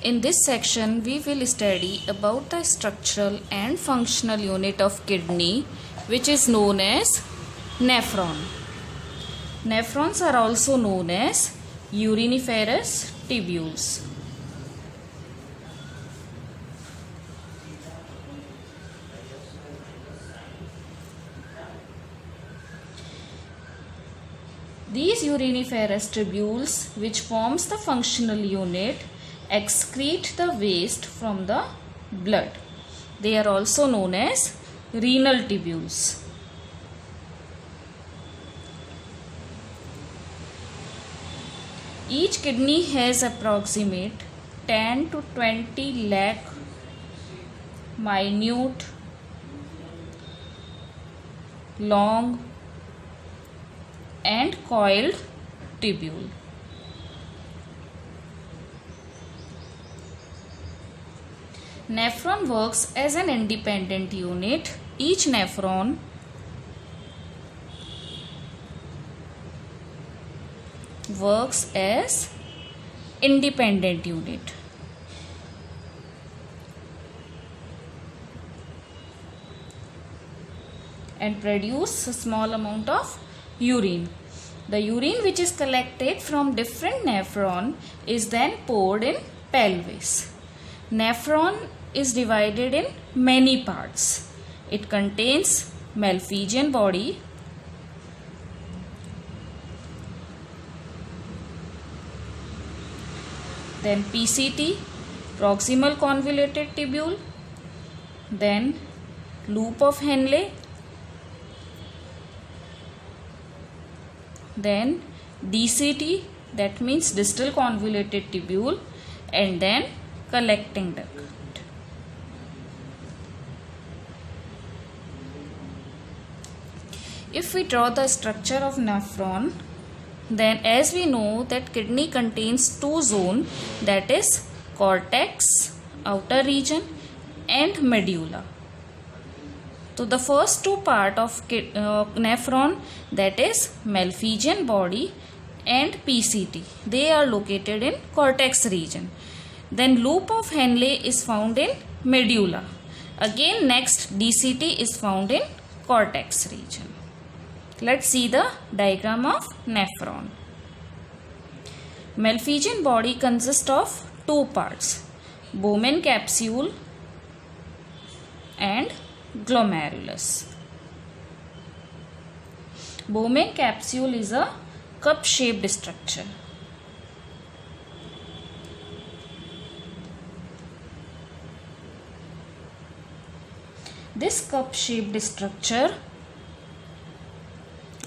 In this section, we will study about the structural and functional unit of kidney, which is known as nephron. Nephrons are also known as uriniferous tubules. These uriniferous tubules, which forms the functional unit, excrete the waste from the blood. They are also known as renal tubules. Each kidney has approximate 10 to 20 lakh minute, long and coiled tubule. Nephron works as an independent unit. Each nephron works as independent unit. And produce a small amount of urine. The urine which is collected from different nephron is then poured in pelvis. Nephron is divided in many parts. It contains Malpighian body, then PCT, proximal convoluted tubule, then loop of Henle, then DCT, that means distal convoluted tubule, and then collecting duct. If we draw the structure of nephron, then as we know that kidney contains two zones, that is cortex, outer region, and medulla. So the first two part of nephron, that is Malpighian body and PCT, they are located in cortex region. Then loop of Henle is found in medulla. Again next DCT is found in cortex region. Let's see the diagram of nephron. Malpighian body consists of two parts, Bowman capsule and glomerulus. Bowman capsule is a cup-shaped structure. This cup-shaped structure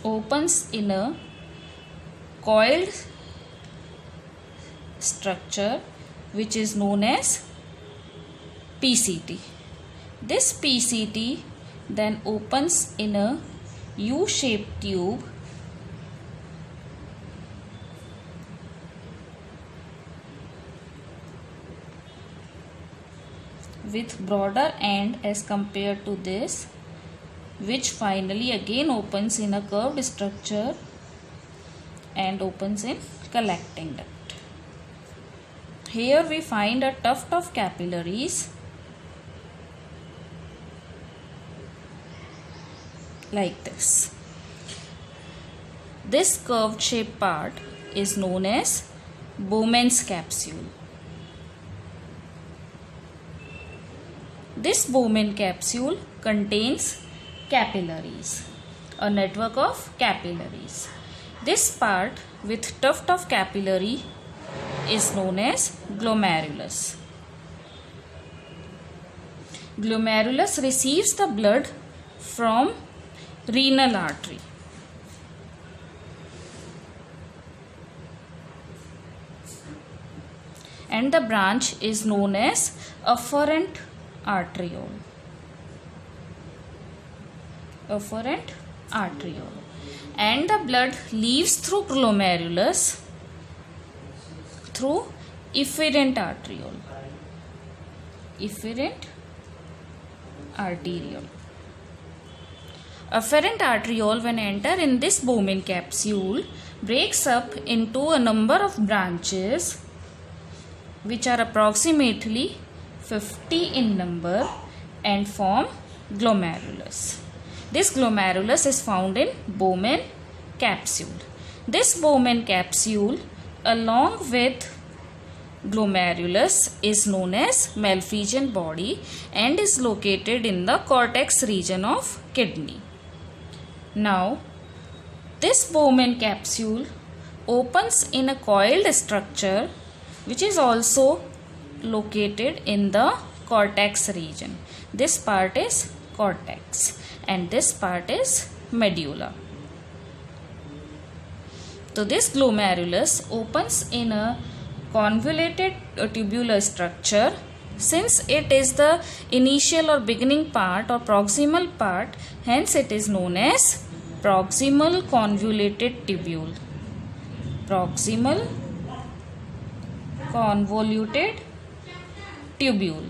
opens in a coiled structure which is known as PCT. This PCT then opens in a U-shaped tube with broader end as compared to this, which finally again opens in a curved structure and opens in collecting duct. Here we find a tuft of capillaries like this. This curved shaped part is known as Bowman's capsule. This Bowman capsule contains capillaries, a network of capillaries. This part with tuft of capillary is known as glomerulus. Glomerulus receives the blood from renal artery. And the branch is known as afferent arteriole. Afferent arteriole. And the blood leaves through glomerulus through efferent arteriole. Efferent arteriole. Afferent arteriole, when enter in this Bowman capsule, breaks up into a number of branches which are approximately 50 in number and form glomerulus. This glomerulus is found in Bowman capsule. This Bowman capsule along with glomerulus is known as Malpighian body and is located in the cortex region of kidney. Now, this Bowman capsule opens in a coiled structure which is also located in the cortex region. This part is cortex and this part is medulla. So this glomerulus opens in a convoluted tubular structure. Since it is the initial or beginning part or proximal part, hence it is known as proximal convoluted tubule. Proximal convoluted tubule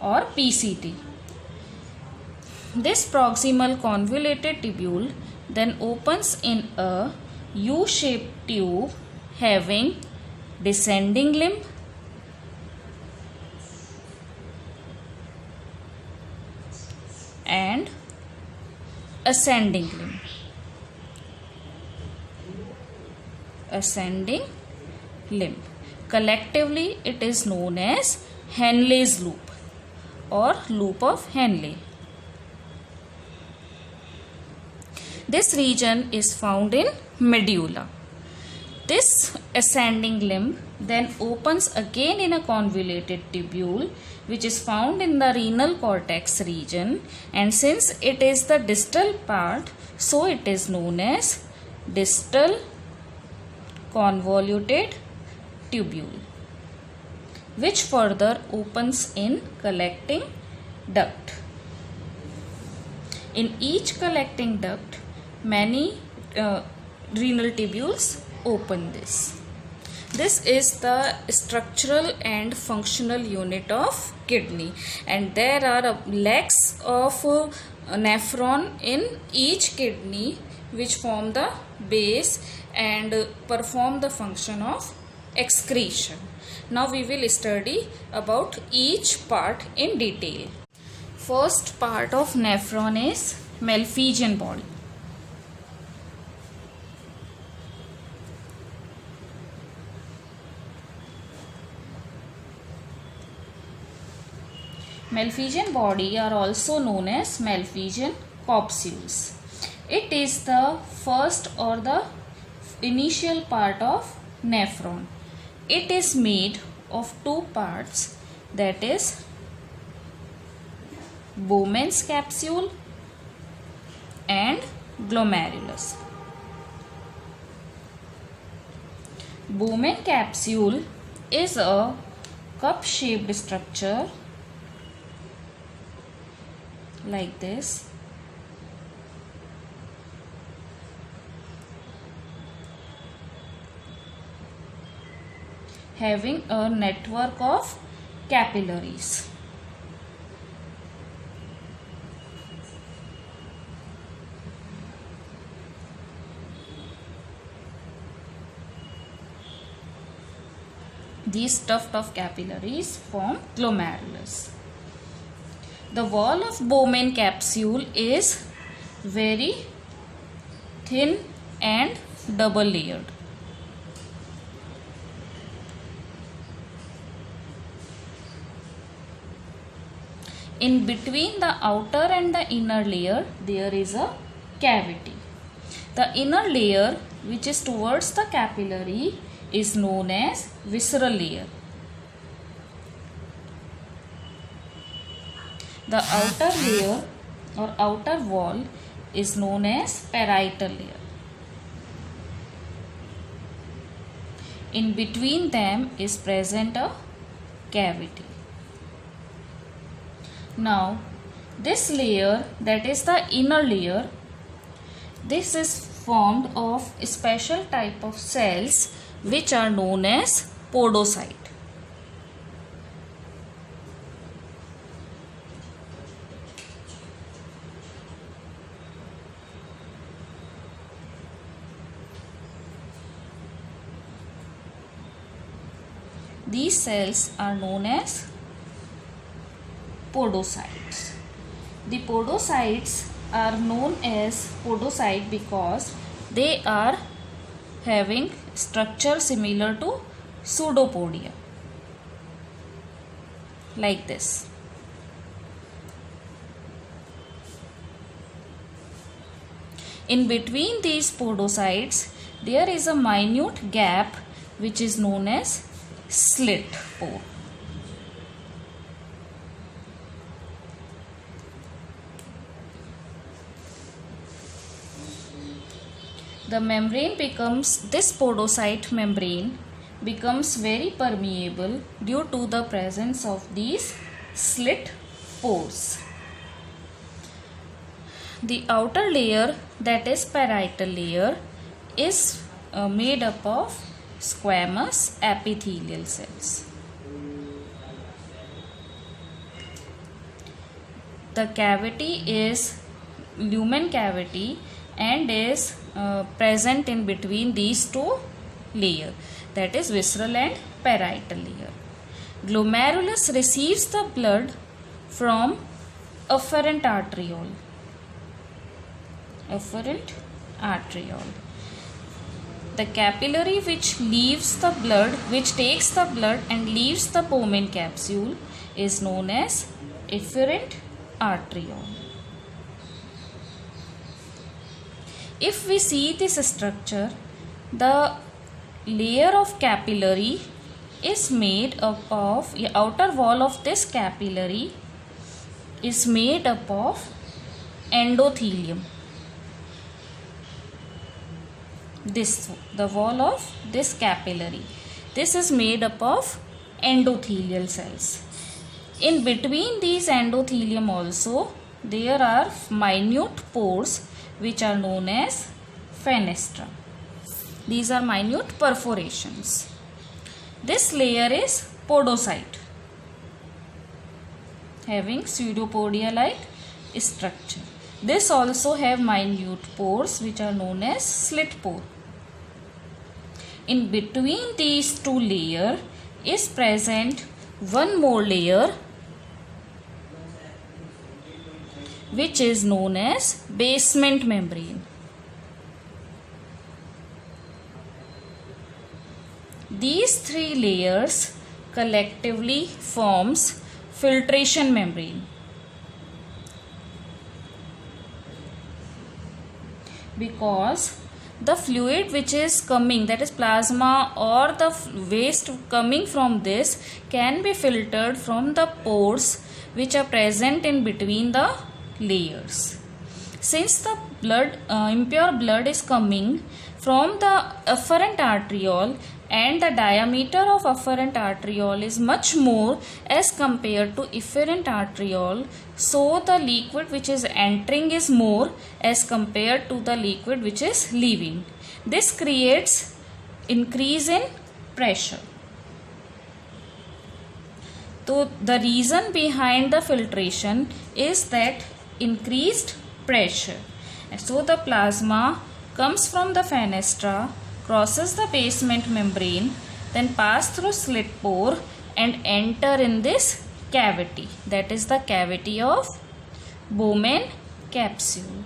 or PCT. This proximal convoluted tubule then opens in a U-shaped tube having descending limb and ascending limb. Ascending limb. Collectively, it is known as Henle's loop or loop of Henle. This region is found in medulla. This ascending limb then opens again in a convoluted tubule which is found in the renal cortex region, and since it is the distal part, so it is known as distal convoluted tubule, which further opens in collecting duct. In each collecting duct, many renal tubules open this. This is the structural and functional unit of kidney, and there are legs of nephron in each kidney which form the base and perform the function of excretion. Now we will study about each part in detail. First part of nephron is Malpighian body. Malpighian body are also known as Malpighian capsules. It is the first or the initial part of nephron. It is made of two parts, that is Bowman's capsule and glomerulus. Bowman capsule is a cup-shaped structure like this. Having a network of capillaries. These tuft of capillaries form glomerulus. The wall of Bowman capsule is very thin and double layered. In between the outer and the inner layer, there is a cavity. The inner layer, which is towards the capillary, is known as visceral layer. The outer layer or outer wall is known as parietal layer. In between them is present a cavity. Now, this layer, that is the inner layer, this is formed of a special type of cells which are known as podocyte. These cells are known as podocytes. The podocytes are known as podocyte because they are having structure similar to pseudopodia, like this. In between these podocytes, there is a minute gap which is known as slit pore. The membrane this podocyte membrane becomes very permeable due to the presence of these slit pores. The outer layer, that is parietal layer, is made up of squamous epithelial cells. The cavity is lumen cavity and is present in between these two layers, that is visceral and parietal layer. Glomerulus receives the blood from afferent arteriole. The capillary which takes the blood and leaves the Bowman capsule is known as efferent arteriole. If we see this structure, the layer of capillary is made up of, the outer wall of this capillary is made up of endothelium. The wall of this capillary, this is made up of endothelial cells. In between these endothelium also, there are minute pores which are known as fenestra. These are minute perforations. This layer is podocyte, having pseudopodia-like structure. This also have minute pores which are known as slit pore. In between these two layers is present one more layer which is known as basement membrane. These three layers collectively forms filtration membrane. Because the fluid which is coming, that is plasma or the waste coming from this, can be filtered from the pores which are present in between the layers. Since the impure blood is coming from the afferent arteriole and the diameter of afferent arteriole is much more as compared to efferent arteriole, so the liquid which is entering is more as compared to the liquid which is leaving. This creates increase in pressure. So the reason behind the filtration is that increased pressure. So the plasma comes from the fenestra, crosses the basement membrane, then pass through slit pore and enter in this cavity, that is the cavity of Bowman capsule.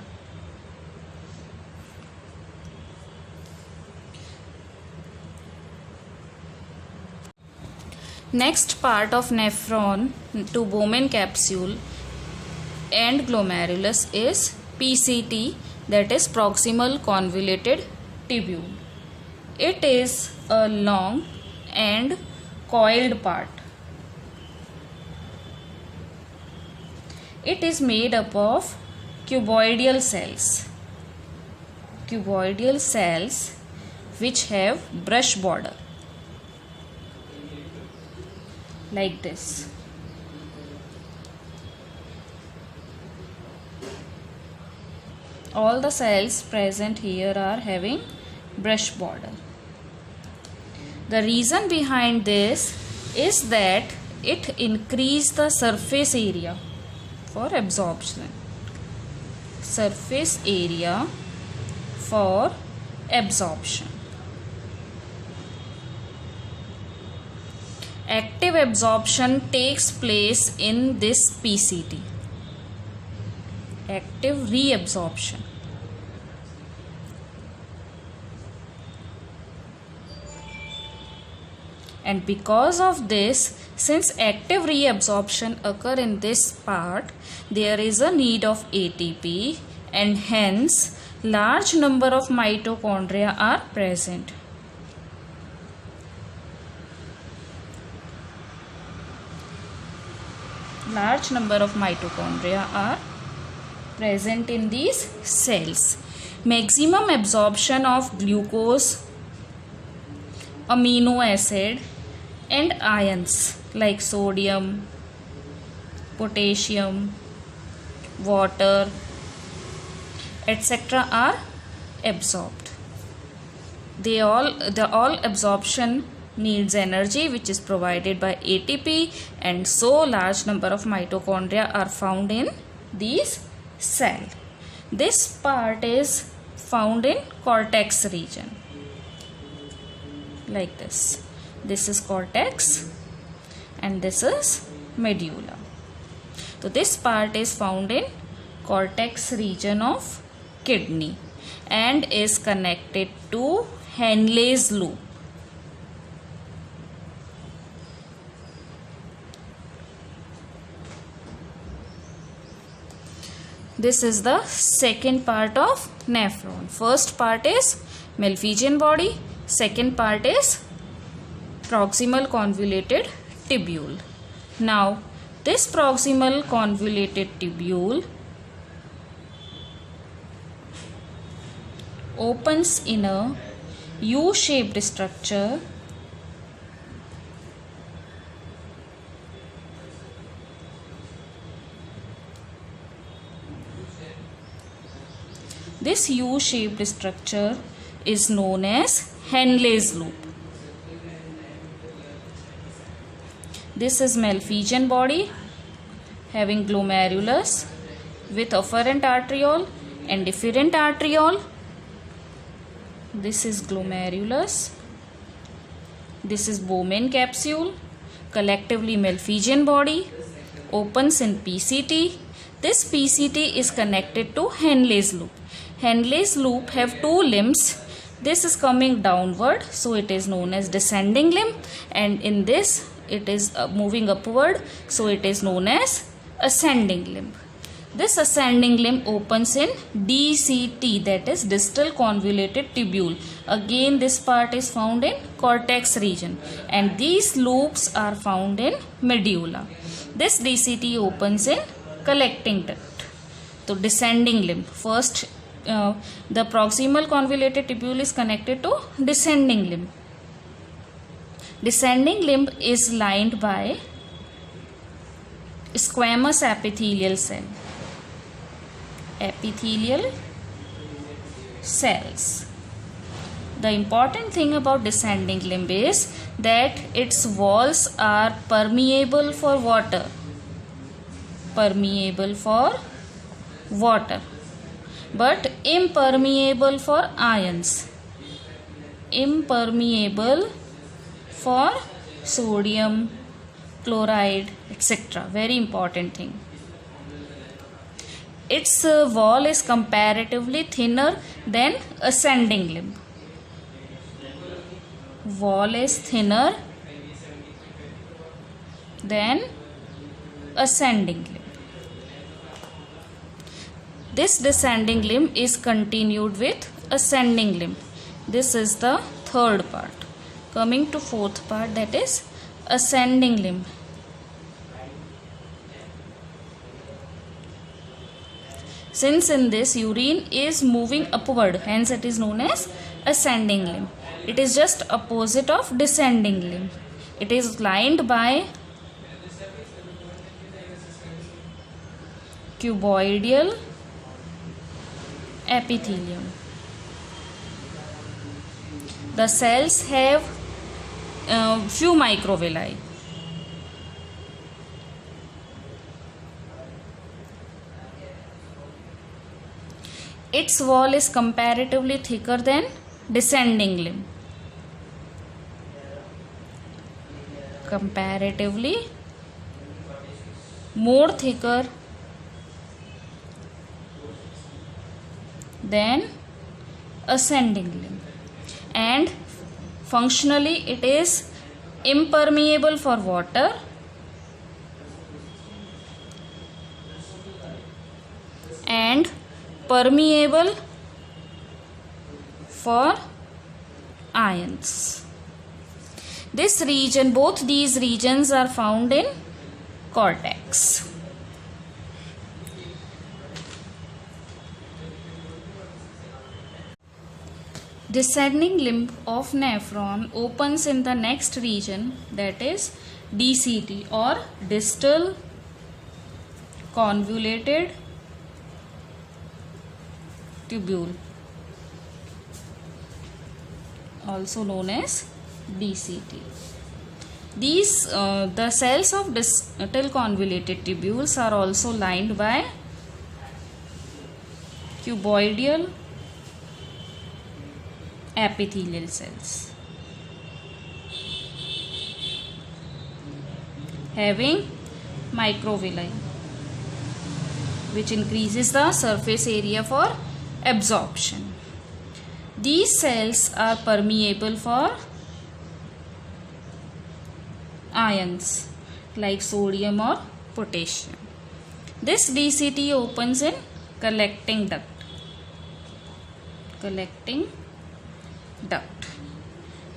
Next part of nephron to Bowman capsule and glomerulus is PCT, that is proximal convoluted tubule. It is a long and coiled part. It is made up of cuboidal cells. Cuboidal cells which have brush border, like this. All the cells present here are having brush border. The reason behind this is that it increases the surface area for absorption. Surface area for absorption. active absorption takes place in this PCT. Active reabsorption. And because of this, since active reabsorption occur in this part, there is a need of ATP, and hence large number of mitochondria are present. Large number of mitochondria are present in these cells. Maximum absorption of glucose, amino acid and ions like sodium, potassium, water, etc. are absorbed. The all absorption needs energy, which is provided by ATP, and so large number of mitochondria are found in these cells. This part is found in cortex region, like this. This is cortex and this is medulla. So this part is found in cortex region of kidney and is connected to Henle's loop. This is the second part of nephron. First part is Malpighian body. Second part is proximal convoluted tubule. Now, this proximal convoluted tubule opens in a U-shaped structure This U-shaped structure is known as Henle's loop. This is Malpighian body having glomerulus with afferent arteriole and efferent arteriole. This is glomerulus. This is Bowman capsule. Collectively Malpighian body opens in PCT. This PCT is connected to Henle's loop. Henle's loop have two limbs. This is coming downward, so it is known as descending limb, and in this it is moving upward, so it is known as ascending limb. This ascending limb opens in DCT, that is distal convoluted tubule. Again, this part is found in cortex region, and these loops are found in medulla. This DCT opens in collecting duct. So descending limb. First, the proximal convoluted tubule is connected to descending limb. Descending limb is lined by squamous epithelial cell. Epithelial cells. The important thing about descending limb is that its walls are permeable for water. Permeable for water, but impermeable for ions. Impermeable for sodium, chloride, etc. Very important thing. Its wall is comparatively thinner than ascending limb. Wall is thinner than ascending limb. This descending limb is continued with ascending limb. This is the third part. Coming to fourth part, that is ascending limb. Since in this urine is moving upward, hence it is known as ascending limb. It is just opposite of descending limb. It is lined by cuboidal epithelium. The cells have few microvilli. Its wall is comparatively thicker than descending limb. comparatively more thicker than ascending limb, and functionally it is impermeable for water and permeable for ions. This region, both these regions are found in cortex. Descending limb of nephron opens in the next region, that is DCT, or distal convoluted tubule, also known as DCT. These the cells of distal convoluted tubules are also lined by cuboidal epithelial cells having microvilli, which increases the surface area for absorption. These cells are permeable for ions like sodium or potassium. This DCT opens in collecting duct.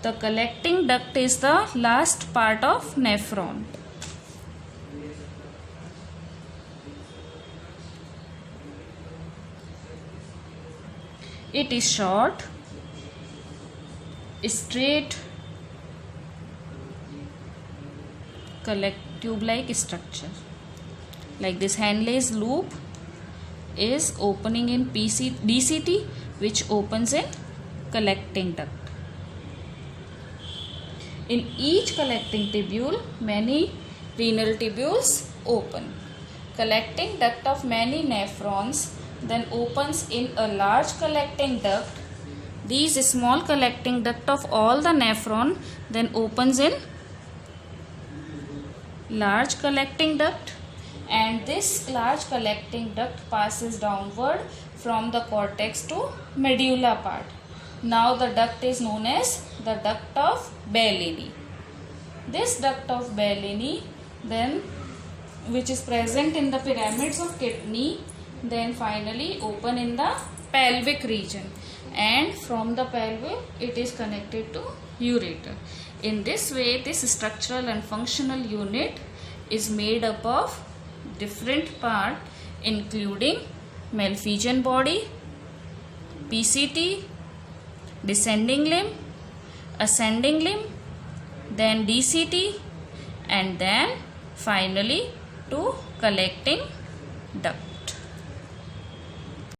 The collecting duct is the last part of nephron. It is short, straight, tube-like structure. Like this Henle's loop is opening in DCT, which opens in collecting duct. In each collecting tubule, many renal tubules open. Collecting duct of many nephrons then opens in a large collecting duct. These small collecting duct of all the nephron then opens in large collecting duct, and this large collecting duct passes downward from the cortex to medulla part. Now the duct is known as the duct of Bellini. This duct of Bellini then, which is present in the pyramids of kidney, then finally open in the pelvic region, and from the pelvic it is connected to ureter. In this way, this structural and functional unit is made up of different parts including Malpighian body, PCT, descending limb, ascending limb, then DCT, and then finally to collecting